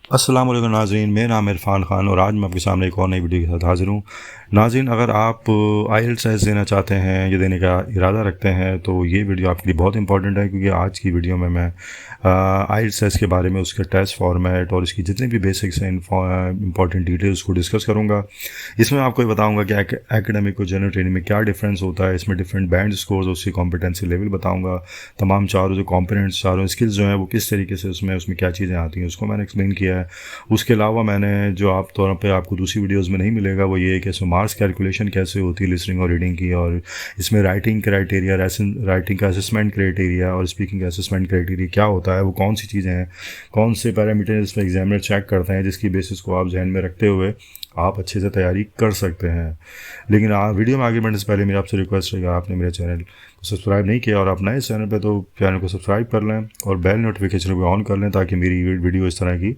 अस्सलाम वालेकुम नाज़रीन, मेरा नाम इरफ़ान ख़ान और आज मैं आपके सामने एक और नई वीडियो के साथ हाज़िर हूँ। नाज़रीन, अगर आप आइएलटीएस टेस्ट देना चाहते हैं या देने का इरादा रखते हैं तो ये वीडियो आपके लिए बहुत इंपॉर्टेंट है, क्योंकि आज की वीडियो में मैं आइएलटीएस टेस्ट के बारे में, उसके टेस्ट फॉर्मेट और इसकी जितने भी बेसिक्स हैं, इंपॉर्टेंट डिटेल्स को डिस्कस करूँगा। इसमें आपको ये बताऊँगा कि एकेडमिक और जनरल ट्रेनिंग में क्या डिफरेंस होता है, इसमें डिफरेंट बैंड स्कोर्स और उसकी कॉम्पिटेंसी लेवल बताऊँगा। तमाम चारों जो कॉम्पोनेंट्स, चारों स्किल्स जो हैं वो किस तरीके से उसमें क्या चीज़ें आती हैं उसको मैंने एक्सप्लेन किया है। उसके अलावा मैंने जो आप तौर पे आपको दूसरी वीडियोस में नहीं मिलेगा वो ये है कि इसमें मार्क्स कैलकुलेशन कैसे होती है लिसनिंग और रीडिंग की, और इसमें राइटिंग क्राइटेरिया, राइटिंग का असेसमेंट क्राइटेरिया और स्पीकिंग का असेसमेंट क्राइटेरिया क्या होता है, वो कौन सी चीज़ें हैं, कौन से पैरामीटर इसमें एग्जामिनर चेक करते हैं, जिसकी बेसिस को आप जहन में रखते हुए आप अच्छे से तैयारी कर सकते हैं। लेकिन वीडियो में आगे बढ़ने से पहले मेरी आपसे रिक्वेस्ट रहेगा, आपने मेरे चैनल को सब्सक्राइब नहीं किया और आप नए चैनल पे तो चैनल को सब्सक्राइब कर लें और बेल नोटिफिकेशन को ऑन कर लें, ताकि मेरी वीडियो इस तरह की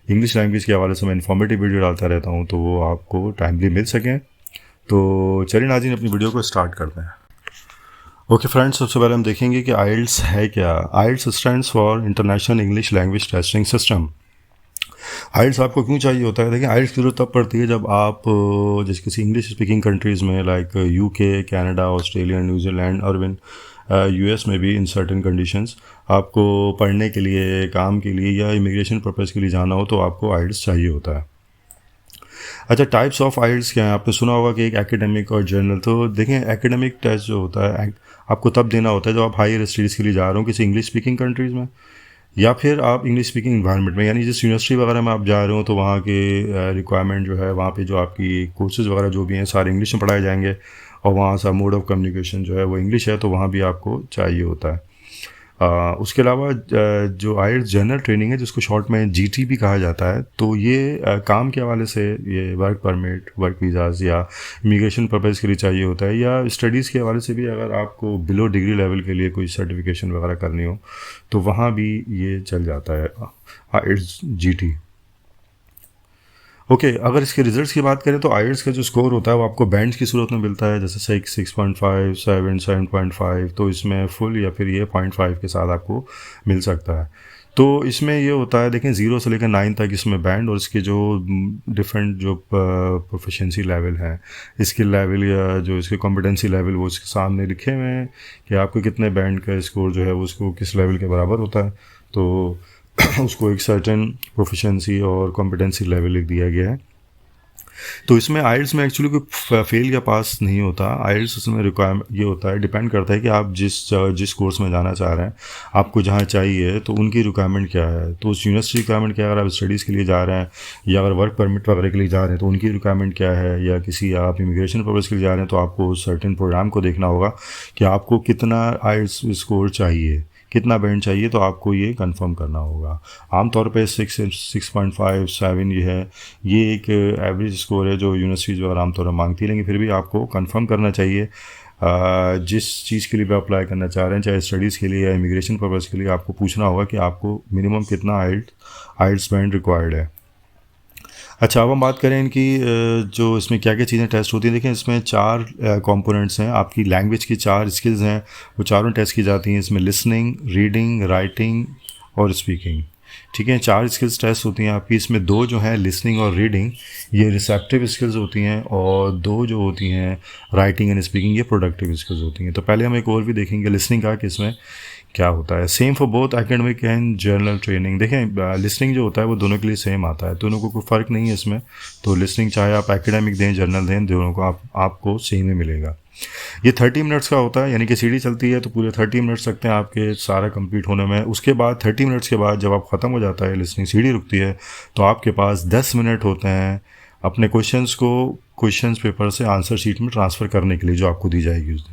इंग्लिश लैंग्वेज के हवाले से मैं इन्फॉर्मेटिव वीडियो डालता रहता हूँ तो वो आपको टाइमली मिल सकें। तो चलिए नाज़रीन, अपनी वीडियो को स्टार्ट करते हैं। ओके फ्रेंड्स, सबसे पहले हम देखेंगे कि आइल्स है क्या। IELTS stands for international English language testing system. IELTS आपको क्यों चाहिए होता है? देखिए, आइल्स की जरूरत तब पड़ती है जब आप जैसे किसी इंग्लिश स्पीकिंग कंट्रीज़ में like UK, Canada, Australia, New Zealand और इवन यूएस में भी इन सर्टेन कंडीशंस आपको पढ़ने के लिए, काम के लिए या इमिग्रेशन पर्पज़ के लिए जाना हो तो आपको आइल्स चाहिए होता है। अच्छा, टाइप्स ऑफ आइल्स क्या है? आपने सुना होगा कि एक एकेडमिक और जर्नल। तो देखें, एकेडमिक टेस्ट जो होता है आपको तब देना होता है जब आप हायर स्टडीज़ के लिए जा रहे हो किसी इंग्लिश स्पीकिंग कंट्रीज़ में, या फिर आप इंग्लिश स्पीकिंग इन्वायरमेंट में, यानी जिस यूनिवर्सिटी वगैरह में आप जा रहे हो तो वहाँ के रिक्वायरमेंट जो है, वहाँ पे जो आपकी कोर्सेज़ वगैरह जो भी हैं सारे इंग्लिश में पढ़ाए जाएंगे और वहाँ सा मोड ऑफ कम्युनिकेशन जो है वो इंग्लिश है, तो वहाँ भी आपको चाहिए होता है। उसके अलावा जो आइल्स जनरल ट्रेनिंग है, जिसको शॉर्ट में जीटी भी कहा जाता है, तो ये काम के हवाले से, ये वर्क परमिट, वर्क वीज़ाज़ या इमिग्रेशन पर्पज़ के लिए चाहिए होता है, या स्टडीज़ के हवाले से भी अगर आपको बिलो डिग्री लेवल के लिए कोई सर्टिफिकेशन वगैरह करनी हो तो वहाँ भी ये चल जाता है आइल्स जीटी। ओके, अगर इसके रिजल्ट्स की बात करें तो आइल्स का जो स्कोर होता है वो आपको बैंड्स की सूरत में मिलता है, जैसे 6.5, 7, 7.5। तो इसमें फुल या फिर ये 0.5 के साथ आपको मिल सकता है। तो इसमें ये होता है, देखें, 0 से लेकर 9 तक इसमें बैंड और इसके जो डिफरेंट जो प्रोफिशिएंसी लेवल हैं, स्किल लेवल या जो इसके कॉम्पिटेंसी लेवल, वो इसके सामने लिखे हुए हैं कि आपको कितने बैंड का स्कोर जो है वो उसको किस लेवल के बराबर होता है। तो उसको एक सर्टेन प्रोफिशिएंसी और कॉम्पिटेंसी लेवल लिख दिया गया है। तो इसमें आइल्स में एक्चुअली कोई फेल या पास नहीं होता। आइल्स उसमें रिक्वायरमेंट ये होता है, डिपेंड करता है कि आप जिस कोर्स में जाना चाह रहे हैं, आपको जहाँ चाहिए तो उनकी रिक्वायरमेंट क्या है। तो उस यूनिवर्सिटी रिक्वायरमेंट क्या है, अगर आप स्टडीज़ के लिए जा रहे हैं या अगर वर्क परमिट वगैरह के लिए जा रहे हैं तो उनकी रिक्वायरमेंट क्या है, या किसी आप इमिग्रेशन पर्पज़ के लिए जा रहे हैं तो आपको सर्टेन प्रोग्राम को देखना होगा कि आपको कितना आइल्स स्कोर चाहिए, कितना बैंड चाहिए, तो आपको ये कंफर्म करना होगा। आमतौर पे 6.5, 7 ये है, ये एक एवरेज स्कोर है जो यूनिवर्सिटीज़ वगैरह आमतौर पर मांगती है, लेकिन फिर भी आपको कंफर्म करना चाहिए। जिस चीज़ के लिए भी अप्लाई करना चाह रहे हैं, चाहे स्टडीज़ के लिए या इमिग्रेशन पर्पज़ के लिए, आपको पूछना होगा कि आपको मिनिमम कितना आइल्स बैंड रिक्वायर्ड है। अच्छा, अब हम बात करें इनकी जो इसमें क्या क्या चीज़ें टेस्ट होती हैं। देखें, इसमें 4 कंपोनेंट्स हैं, आपकी लैंग्वेज की 4 स्किल्स हैं, वो चारों टेस्ट की जाती हैं। इसमें लिसनिंग, रीडिंग, राइटिंग और स्पीकिंग। ठीक है, 4 स्किल्स टेस्ट होती हैं आपकी। इसमें 2 जो हैं लिसनिंग और रीडिंग, ये रिसेप्टिव स्किल्स होती हैं, और 2 जो होती हैं राइटिंग एंड स्पीकिंग, ये प्रोडक्टिव स्किल्स होती हैं। तो पहले हम एक और भी देखेंगे लिसनिंग का कि इसमें क्या होता है। Same for both academic and journal training. देखें, लिसनिंग जो होता है वो दोनों के लिए सेम आता है, दोनों को कोई फ़र्क नहीं है इसमें। तो लिसनिंग चाहे आप एकेडमिक दें, जर्नल दें, दोनों को आपको सेम ही मिलेगा। ये 30 मिनट्स का होता है, यानी कि सीडी चलती है तो पूरे 30 मिनट्स लगते हैं आपके सारा कंप्लीट होने में। उसके बाद 30 मिनट्स के बाद जब आप ख़त्म हो जाता है लिसनिंग, सीडी रुकती है, तो आपके पास 10 मिनट होते हैं अपने क्वेश्चंस पेपर से आंसर शीट में ट्रांसफ़र करने के लिए, जो आपको दी जाएगी उस दिन।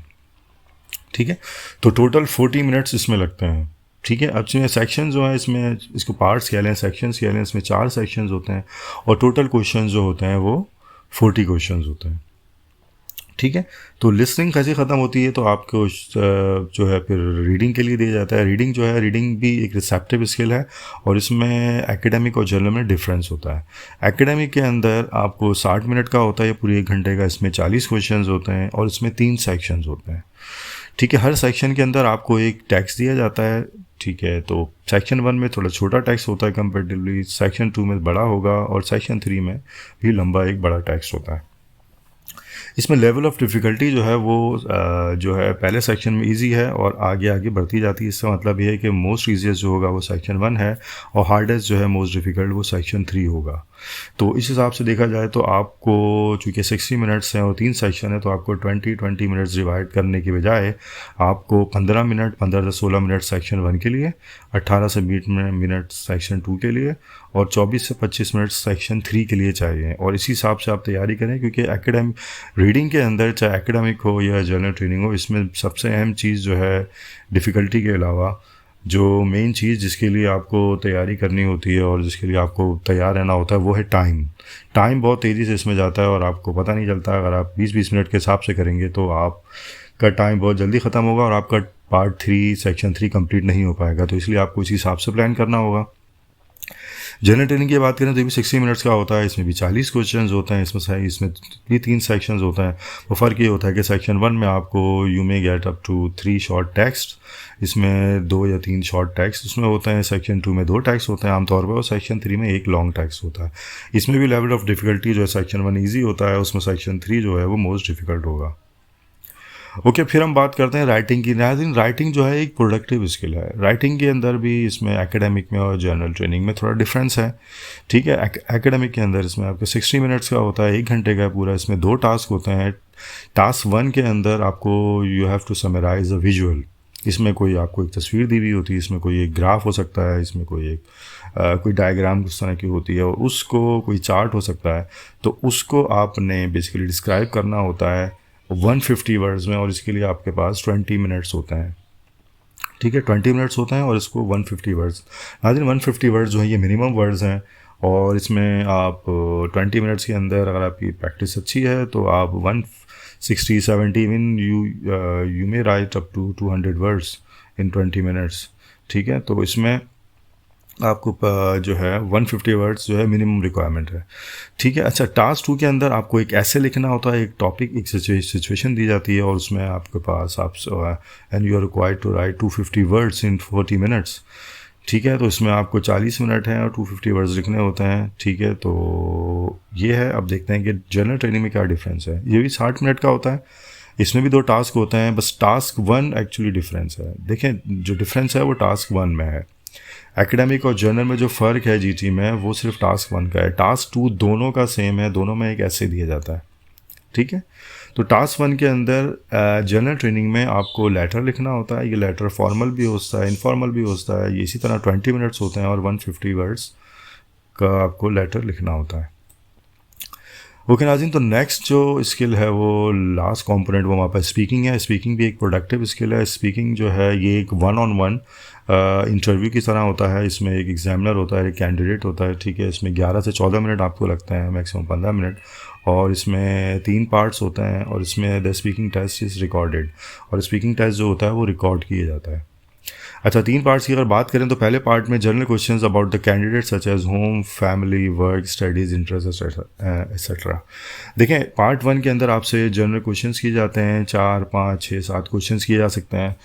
ठीक है, तो टोटल 40 मिनट्स इसमें लगते हैं। ठीक है, अब इसमें सेक्शन जो है, इसमें इसको पार्ट्स कह लें, सेक्शंस कह लें, इसमें 4 सेक्शंस होते हैं और टोटल क्वेश्चन जो होते हैं वो 40 क्वेश्चन होते हैं। ठीक है, तो लिसनिंग कैसे ख़त्म होती है, तो आपको जो है फिर रीडिंग के लिए दिया जाता है। रीडिंग जो है, रीडिंग भी एक रिसेप्टिव स्किल है और इसमें एकेडमिक और जर्नल में डिफरेंस होता है। एकेडमिक के अंदर आपको 60 मिनट का होता है या पूरे 1 घंटे का, इसमें 40 क्वेश्चन होते हैं और इसमें 3 सेक्शंस होते हैं। ठीक है, हर सेक्शन के अंदर आपको एक टेक्स्ट दिया जाता है। ठीक है। तो सेक्शन 1 में थोड़ा छोटा टेक्स्ट होता है कंपेरेटिवली, सेक्शन 2 में बड़ा होगा, और सेक्शन 3 में भी लंबा एक बड़ा टेक्स्ट होता है। इसमें लेवल ऑफ डिफ़िकल्टी जो है वो जो है पहले सेक्शन में इजी है और आगे आगे बढ़ती जाती है। इसका मतलब ये है कि मोस्ट ईजीएस्ट जो होगा वो सेक्शन 1 है, और हार्डेस्ट जो है मोस्ट डिफ़िकल्ट वो सेक्शन 3 होगा। तो इस हिसाब से देखा जाए तो आपको, चूँकि 60 मिनट्स हैं और 3 सेक्शन है, तो आपको 20 मिनट्स डिवाइड करने की बजाय आपको 15 मिनट, 15 से 16 मिनट सेक्शन 1 के लिए, 18 से 20 मिनट सेक्शन 2 के लिए, और 24 से 25 मिनट सेक्शन 3 के लिए चाहिए। और इसी हिसाब से आप तैयारी करें, क्योंकि एकेडमिक रीडिंग के अंदर, चाहे एकेडमिक हो या जनरल ट्रेनिंग हो, इसमें सबसे अहम चीज़ जो है डिफ़िकल्टी के अलावा, जो मेन चीज़ जिसके लिए आपको तैयारी करनी होती है और जिसके लिए आपको तैयार रहना होता है वो है टाइम। टाइम बहुत तेज़ी से इसमें जाता है और आपको पता नहीं चलता। अगर आप 20-20 मिनट के हिसाब से करेंगे तो आपका टाइम बहुत जल्दी ख़त्म होगा और आपका पार्ट 3 सेक्शन 3 कंप्लीट नहीं हो पाएगा। तो इसलिए आपको इसी हिसाब से प्लान करना होगा। जनरल ट्रेनिंग की बात करें तो ये भी 60 मिनट्स का होता है। इसमें भी 40 क्वेश्चन होते हैं। इसमें भी 3 सेक्शंस होते हैं। वो फ़र्क ये होता है कि सेक्शन 1 में आपको you may get up to 3 short text, इसमें 2 या 3 शॉर्ट टेक्स्ट उसमें होते हैं। सेक्शन 2 में 2 टेक्स्ट होते हैं आमतौर पर, और सेक्शन 3 में 1 लॉन्ग टेक्स्ट होता है। इसमें भी लेवल ऑफ डिफ़िकल्टी जो है सेक्शन 1 ईजी होता है, उसमें सेक्शन 3 जो है वो मोस्ट डिफ़िकल्ट होगा। ओके, फिर हम बात करते हैं राइटिंग की। राइटिंग जो है एक प्रोडक्टिव स्किल है। राइटिंग के अंदर भी इसमें एकेडमिक में और जनरल ट्रेनिंग में थोड़ा डिफरेंस है, ठीक है। एकेडमिक के अंदर इसमें आपके 60 मिनट्स का होता है, 1 घंटे का पूरा। इसमें 2 टास्क होते हैं। टास्क 1 के अंदर आपको you have to summarise a visual. इसमें कोई आपको एक तस्वीर दी हुई होती है, इसमें कोई एक ग्राफ हो सकता है, इसमें कोई डायग्राम उस तरह की होती है, और उसको कोई चार्ट हो सकता है। तो उसको आपने बेसिकली डिस्क्राइब करना होता है 150 वर्ड्स में, और इसके लिए आपके पास 20 मिनट्स होते हैं, ठीक है। 20 मिनट्स होते हैं और इसको 150 वर्ड्स। नाज़रीन, 150 वर्ड्स जो हैं ये मिनिमम वर्ड्स हैं, और इसमें आप 20 मिनट्स के अंदर अगर आपकी प्रैक्टिस अच्छी है तो आप 160-70 even you may write up to 200 words in 20 minutes, ठीक है। तो इसमें आपको जो है 150 वर्ड्स जो है मिनिमम रिक्वायरमेंट है, ठीक है। अच्छा, टास्क 2 के अंदर आपको एक ऐसे लिखना होता है, एक टॉपिक, एक सिचुएशन दी जाती है, और उसमें आपके पास and you are required to write 250 words in 40 minutes, ठीक है। तो इसमें आपको 40 मिनट हैं और 250 वर्ड्स लिखने होते हैं, ठीक है। तो ये है। अब देखते हैं कि जनरल ट्रेनिंग में क्या डिफरेंस है। ये भी 60 मिनट का होता है। इसमें भी 2 टास्क होते हैं, बस टास्क 1 एक्चुअली डिफरेंस है। देखें, जो डिफरेंस है वो टास्क 1 में है। एकेडमिक और जर्नल में जो फ़र्क है जीटी में, वो सिर्फ टास्क 1 का है। टास्क 2 दोनों का सेम है, दोनों में एक ऐसे दिया जाता है, ठीक है। तो टास्क 1 के अंदर जनरल ट्रेनिंग में आपको लेटर लिखना होता है। ये लेटर फॉर्मल भी होता है, इनफॉर्मल भी होता है। ये इसी तरह 20 मिनट्स होते हैं और 150 वर्ड्स का आपको लेटर लिखना होता है। ओके नाज़रीन, तो नेक्स्ट जो स्किल है वो लास्ट कंपोनेंट वो हमारे पास स्पीकिंग है। स्पीकिंग भी एक प्रोडक्टिव स्किल है। स्पीकिंग जो है ये एक 1-on-1 इंटरव्यू की तरह होता है। इसमें एक एग्जामिनर होता है, एक कैंडिडेट होता है, ठीक है। इसमें 11 से 14 मिनट आपको लगते हैं, मैक्सिमम 15 मिनट, और इसमें 3 पार्ट्स होते हैं, और इसमें the speaking test is recorded, और स्पीकिंग टेस्ट जो होता है वो रिकॉर्ड किया जाता है। अच्छा, 3 पार्ट्स की अगर बात करें तो पहले पार्ट में general questions about the candidate such age home, family, work, studies, interest etcetera. देखें, पार्ट 1 के अंदर आपसे जनरल क्वेश्चंस किए जाते हैं, 4, 5, 6, 7 क्वेश्चंस किए जा सकते हैं।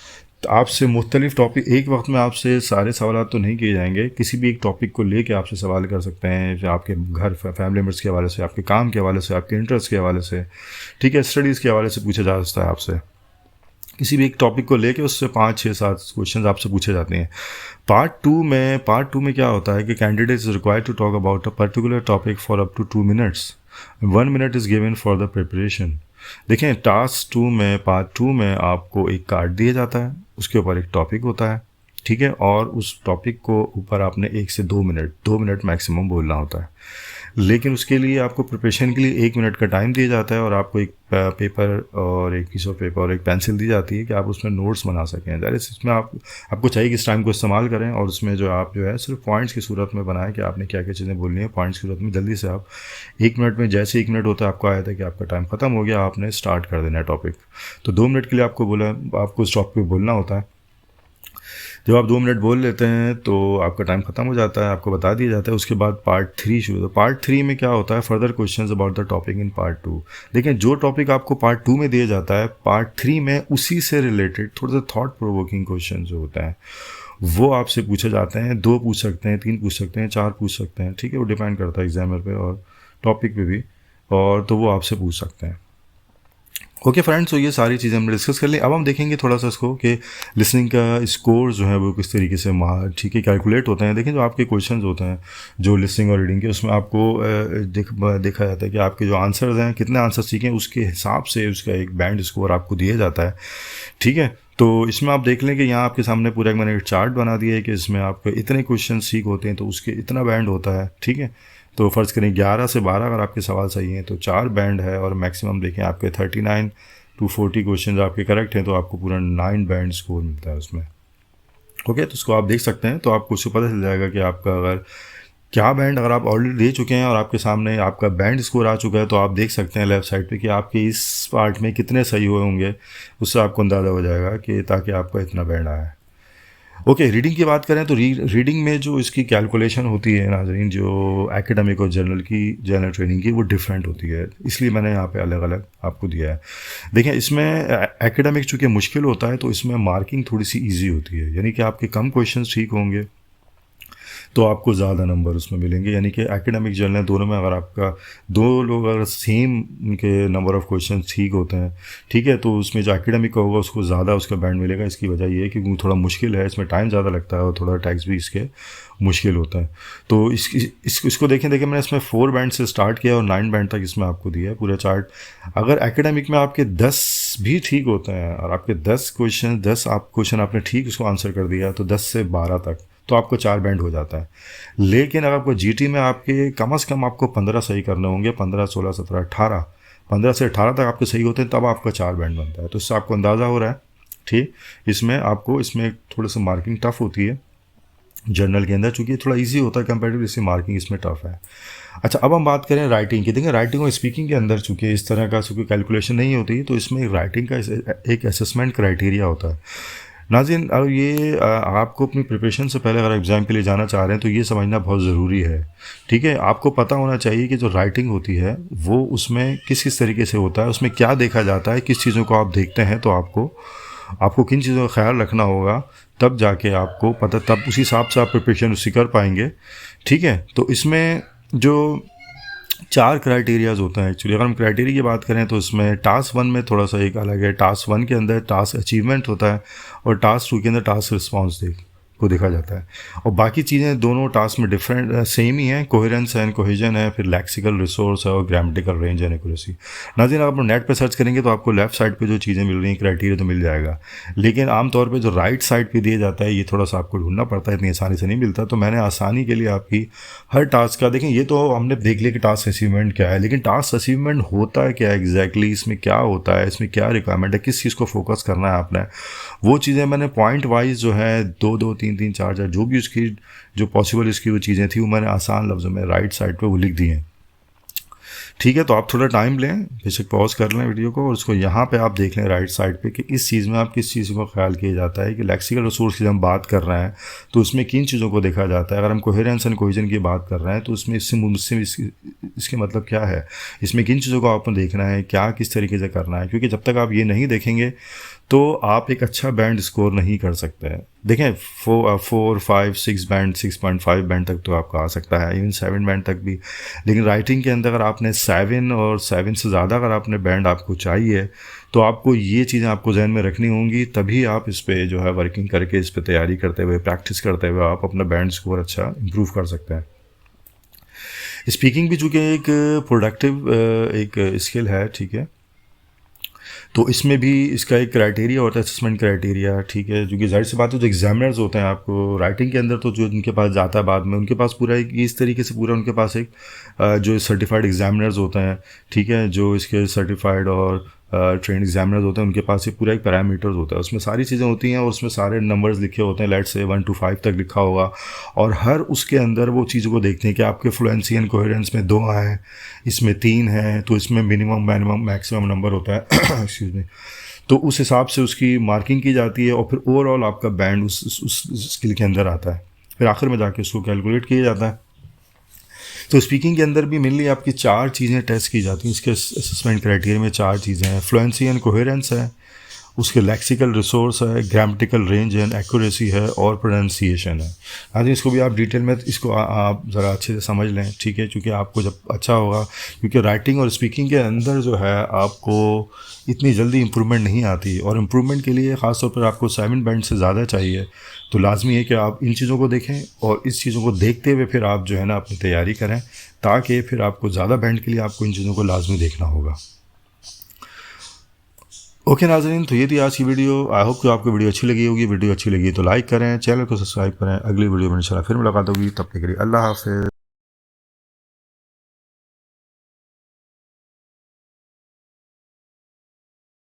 तो आपसे मुख्तलिफ टॉपिक, एक वक्त में आपसे सारे सवाल तो नहीं किए जाएंगे, किसी भी एक टॉपिक को लेके आपसे सवाल कर सकते हैं, आपके घर फैमिली मेम्बर्स के हवाले से, आपके काम के हवाले से, आपके इंटरेस्ट के हवाले से, ठीक है, स्टडीज़ के हवाले से पूछा जा सकता है आपसे। किसी भी एक टॉपिक को लेके उससे 5, 6, 7 क्वेश्चन आपसे पूछे जाते हैं। पार्ट टू में क्या होता है कि candidate is required to talk about a particular topic for up to 2 minutes. 1 minute is given for the preparation. देखें, टास्क 2 में, पार्ट 2 में आपको एक कार्ड दिया जाता है, उसके ऊपर एक टॉपिक होता है, ठीक है, और उस टॉपिक को ऊपर आपने 1 से 2 मिनट मैक्सिमम बोलना होता है। लेकिन उसके लिए आपको प्रिपरेशन के लिए 1 मिनट का टाइम दिया जाता है, और आपको एक पेपर और एक पीस ऑफ पेपर और एक पेंसिल दी जाती है कि आप उसमें नोट्स बना सकें। ज़ाहिर इसमें आपको चाहिए कि इस टाइम को इस्तेमाल करें, और उसमें आप जो है सिर्फ पॉइंट्स की सूरत में बनाएं कि आपने क्या क्या चीज़ें बोलनी है। पॉइंट्स की सूरत में जल्दी से आप 1 मिनट में, जैसे 1 मिनट होता है आपको आया था कि आपका टाइम ख़त्म हो गया, आपने स्टार्ट कर देना है टॉपिक। तो 2 मिनट के लिए आपको उस टॉपिक पर बोलना होता है। जब आप 2 मिनट बोल लेते हैं तो आपका टाइम ख़त्म हो जाता है, आपको बता दिया जाता है। उसके बाद पार्ट 3 शुरू होता है। पार्ट 3 में क्या होता है, further questions about the topic in part 2। देखें, जो टॉपिक आपको पार्ट 2 में दिया जाता है, पार्ट 3 में उसी से रिलेटेड थोड़ा सा थॉट प्रोवोकिंग क्वेश्चन जो होता है वो आपसे पूछे जाते हैं। 2 पूछ सकते हैं, 3 पूछ सकते हैं, 4 पूछ सकते हैं, ठीक है, वो डिपेंड करता है एग्जामर पे और टॉपिक पे भी, और तो वो आपसे पूछ सकते हैं। ओके फ्रेंड्स, तो ये सारी चीज़ें हमने डिस्कस कर ली। अब हम देखेंगे थोड़ा सा इसको कि लिसनिंग का स्कोर जो है वो किस तरीके से ठीक है कैलकुलेट होते हैं। देखें जो आपके क्वेश्चंस होते हैं जो लिसनिंग और रीडिंग के, उसमें आपको देखा जाता है कि आपके जो आंसर्स हैं, कितने आंसर सीखे, उसके हिसाब से उसका एक बैंड स्कोर आपको दिया जाता है, ठीक है। तो इसमें आप देख लें कि यहाँ आपके सामने पूरा एक मैंने एक चार्ट बना दिया है कि इसमें आपके इतने क्वेश्चन सीख होते हैं तो उसके इतना बैंड होता है, ठीक है। तो फ़र्ज़ करें 11 से 12 अगर आपके सवाल सही हैं तो 4 बैंड है, और मैक्सिमम देखें आपके 39 to 40 क्वेश्चन आपके करेक्ट हैं तो आपको पूरा 9 बैंड स्कोर मिलता है उसमें। ओके, तो उसको आप देख सकते हैं, तो आपको उससे पता चल जाएगा कि आपका अगर क्या बैंड अगर आप ऑलरेडी दे चुके हैं और आपके सामने आपका बैंड स्कोर आ चुका है, तो आप देख सकते हैं लेफ़्ट साइड पे कि आपके इस पार्ट में कितने सही हुए होंगे, उससे आपको अंदाज़ा हो जाएगा कि ताकि आपका इतना बैंड आया है। ओके, रीडिंग की बात करें तो रीडिंग में जो इसकी कैलकुलेशन होती है नाज़रीन, जो एकेडमिक और जनरल ट्रेनिंग की, वो डिफरेंट होती है, इसलिए मैंने यहाँ पे अलग अलग आपको दिया है। देखें इसमें एकेडमिक चूँकि मुश्किल होता है तो इसमें मार्किंग थोड़ी सी इजी होती है, यानी कि आपके कम क्वेश्चन ठीक होंगे तो आपको ज़्यादा नंबर उसमें मिलेंगे। यानी कि एकेडमिक जनरल दोनों में अगर आपका 2 लोग अगर सेम उनके नंबर ऑफ़ क्वेश्चन ठीक होते हैं, ठीक है, तो उसमें जो एकेडमिक का होगा उसको ज़्यादा उसका बैंड मिलेगा। इसकी वजह ये है कि थोड़ा मुश्किल है, इसमें टाइम ज़्यादा लगता है और थोड़ा टैक्स भी इसके मुश्किल होता है। तो इसको देखें मैंने इसमें 4 बैंड से स्टार्ट किया और 9 बैंड तक इसमें आपको दिया है पूरा चार्ट। अगर एकेडमिक में आपके 10 भी ठीक होते हैं और आपके 10 क्वेश्चन आपने ठीक उसको आंसर कर दिया, तो 10 से 12 तक तो आपको 4 बैंड हो जाता है। लेकिन अगर आपको जीटी में आपके कम से कम आपको 15 सही करने होंगे, 15, 16, 17, 18, 15 से 18 तक आपके सही होते हैं, तब आपका 4 बैंड बनता है। तो इससे आपको अंदाज़ा हो रहा है, ठीक। इसमें थोड़ा सा मार्किंग टफ होती है जर्नल के अंदर, चूँकि थोड़ा इजी होता है कंपेरेटिव, इससे मार्किंग इसमें टफ है। अच्छा, अब हम बात करें राइटिंग की। देखिए राइटिंग और स्पीकिंग के अंदर चूँकि इस तरह का चूँकि कैलकुलेशन नहीं होती, तो इसमें राइटिंग का एक असेसमेंट क्राइटेरिया होता है। नाज़रीन, अब ये आपको अपनी प्रिपरेशन से पहले अगर एग्ज़ाम के लिए जाना चाह रहे हैं तो ये समझना बहुत ज़रूरी है, ठीक है। आपको पता होना चाहिए कि जो राइटिंग होती है वो उसमें किस तरीके से होता है, उसमें क्या देखा जाता है, किस चीज़ों को आप देखते हैं, तो आपको किन चीज़ों का ख्याल रखना होगा, तब जाके आपको पता, तब उसी हिसाब से आप प्रिपरेशन उसकी कर पाएंगे, ठीक है। तो इसमें जो 4 क्राइटेरियाज़ होते हैं एक्चुअली, अगर हम क्राइटेरिया की बात करें तो इसमें टास्क 1 में थोड़ा सा एक अलग है। टास्क 1 के अंदर टास्क अचीवमेंट होता है और टास्क 2 के अंदर टास्क रिस्पॉन्स को देखा जाता है, और बाकी चीज़ें दोनों टास्क में डिफरेंट सेम ही हैं। कोहेरेंस एंड कोहेजन है, फिर लेक्सिकल रिसोर्स है, और ग्रामेटिकल रेंज एंड एक्यूरेसी। नाज़रीन, अगर आप नेट पे सर्च करेंगे तो आपको लेफ्ट साइड पे जो चीज़ें मिल रही हैं क्राइटेरिया तो मिल जाएगा, लेकिन आमतौर पे जो राइट साइड पे दिया जाता है ये थोड़ा सा आपको ढूंढना पड़ता है, इतनी आसानी से नहीं मिलता। तो मैंने आसानी के लिए आपकी हर टास्क का, देखें ये तो हमने देख लिया कि टास्क अचीवमेंट क्या है, लेकिन टास्क अचीवमेंट होता है क्या एग्जैक्टली, इसमें क्या होता है, इसमें क्या रिक्वायरमेंट है, किस चीज़ को फोकस करना है आपने, वो चीज़ें मैंने पॉइंट वाइज जो है 2-2, 3-3, 4-4 जो भी उसकी जो पॉसिबल इसकी वो चीज़ें थी वो मैंने आसान लफ्ज़ों में राइट साइड पे वो लिख दी हैं, ठीक है। तो आप थोड़ा टाइम लें, बेशक पॉज कर लें वीडियो को और उसको यहाँ पे आप देख लें राइट साइड पे कि इस चीज़ में आप किस चीज़ को ख्याल किया जाता है कि लेक्सिकल रिसोर्स की हम बात कर रहे हैं तो उसमें किन चीज़ों को देखा जाता है। अगर हम कोहेरेंस एंड कोहेजन की बात कर रहे हैं तो उसमें इसके मतलब क्या है, इसमें किन चीज़ों को आपको देखना है, क्या किस तरीके से करना है, क्योंकि जब तक आप ये नहीं देखेंगे तो आप एक अच्छा बैंड स्कोर नहीं कर सकते हैं। देखें 4, 5, 6 बैंड, 6.5 बैंड तक तो आपका आ सकता है, इवन 7 बैंड तक भी। लेकिन राइटिंग के अंदर अगर आपने 7 और 7 से ज़्यादा अगर आपने बैंड आपको चाहिए तो आपको ये चीज़ें आपको जहन में रखनी होंगी, तभी आप इस पर जो है वर्किंग करके इस पर तैयारी करते हुए प्रैक्टिस करते हुए आप अपना बैंड स्कोर अच्छा इम्प्रूव कर सकते हैं। स्पीकिंग भी चूँकि एक प्रोडक्टिव एक स्किल है, ठीक है, तो इसमें भी इसका एक क्राइटेरिया होता है, असेसमेंट क्राइटेरिया, ठीक है। जो कि जाहिर सी बात है जो एग्जामिनर्स होते हैं आपको राइटिंग के अंदर तो जो उनके पास जाता है बाद में, उनके पास पूरा एक इस तरीके से पूरा उनके पास एक जो सर्टिफाइड एग्जामिनर्स होते हैं, ठीक है, जो इसके सर्टिफाइड और ट्रेन एग्जामिनर्स होते हैं, उनके पास एक पूरा एक पैरामीटर्स होता है, उसमें सारी चीज़ें होती हैं और उसमें सारे नंबर्स लिखे होते हैं, लेट्स से 1 to 5 तक लिखा होगा, और हर उसके अंदर वो चीज़ों को देखते हैं कि आपके फ्लुएंसी एंड कोहेरेंस में 2 हैं, इसमें 3 हैं, तो इसमें मिनिमम मिनिमम मैक्सिमम नंबर होता है एक्सक्यूज मी, तो उस हिसाब से उसकी मार्किंग की जाती है और फिर ओवरऑल आपका बैंड उस स्किल के अंदर आता है, फिर आखिर में जाके उसको कैलकुलेट किया जाता है। तो स्पीकिंग के अंदर भी मेनली आपकी 4 चीज़ें टेस्ट की जाती हैं, इसके असेसमेंट क्राइटेरिया में 4 चीज़ें हैं। फ्लुएंसी एंड कोहेरेंस है, उसके लेक्सिकल रिसोर्स है, ग्रामेटिकल रेंज एंड एक्यूरेसी है और प्रोनाउंसिएशन है। हाँ जी, इसको भी आप डिटेल में इसको आप ज़रा अच्छे से समझ लें, ठीक है, क्योंकि आपको जब अच्छा होगा, क्योंकि राइटिंग और स्पीकिंग के अंदर जो है आपको इतनी जल्दी इम्प्रूवमेंट नहीं आती, और इम्प्रूवमेंट के लिए ख़ास तौर पर आपको 7 बैंड से ज़्यादा चाहिए। तो लाजमी है कि आप इन चीज़ों को देखें, और इस चीज़ों को देखते हुए फिर आप जो है ना अपनी तैयारी करें, ताकि फिर आपको ज़्यादा बैंड के लिए आपको इन चीज़ों को लाजमी देखना होगा। ओके नाज़रीन, तो ये थी आज की वीडियो। आई होप कि आपको वीडियो अच्छी लगी होगी। वीडियो अच्छी लगी तो लाइक करें, चैनल को सब्सक्राइब करें। अगली वीडियो में इंशाल्लाह फिर मुलाकात होगी, तब तक के लिए अल्लाह हाफ़िज़।